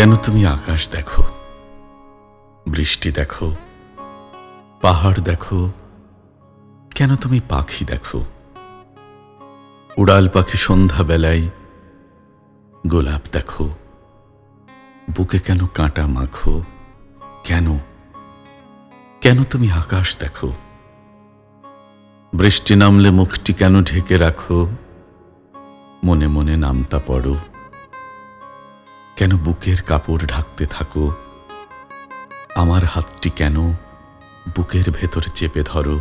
কেন তুমি আকাশ দেখো, বৃষ্টি দেখো, পাহাড় দেখো? কেন তুমি পাখি দেখো? উড়াল পাখি সন্ধ্যাবেলায় গোলাপ দেখো। বুকে কেন কাঁটা মাখো? কেন কেন তুমি আকাশ দেখো? বৃষ্টি নামলে মুখটি কেন ঢেকে রাখো? মনে মনে নামতা পড়ো। কেন বুকের কাপড় ঢাকতে থাকো? আমার হাতটি কেন বুকের ভেতর চেপে ধরো?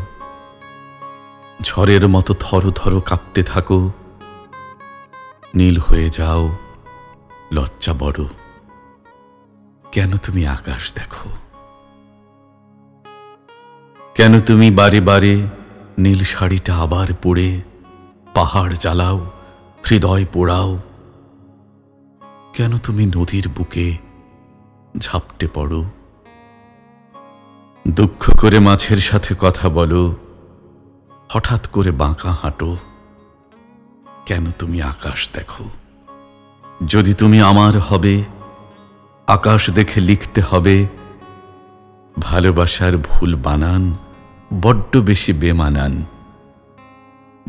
ঝড়ের মতো থরো থরো কাঁপতে থাকো। নীল হয়ে যাও, লজ্জা বড়। কেন তুমি আকাশ দেখো? কেন তুমি বারে বারে নীল শাড়িটা আবার পরে পাহাড় জ্বালাও, হৃদয় পোড়াও? কেন তুমি নদীর বুকে ঝাপটে পড়ো? দুঃখ করে মাছের সাথে কথা বলো, হঠাৎ করে বাঁকা হাঁটো। কেন তুমি আকাশ দেখো? যদি তুমি আমার হবে, আকাশ দেখে লিখতে হবে, ভালোবাসার ভুল বানান বড্ড বেশি বেমানান।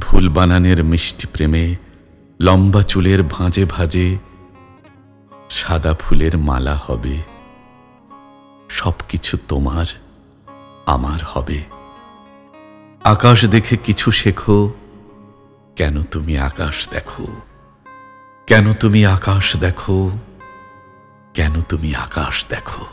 ভুল বানানের মিষ্টি প্রেমে লম্বা চুলের ভাঁজে ভাঁজে সাদা ফুলের মালা হবে। সবকিছু তোমার আমার হবে। আকাশ দেখে কিছু শেখো। কেন তুমি আকাশ দেখো? কেন তুমি আকাশ দেখো? কেন তুমি আকাশ দেখো?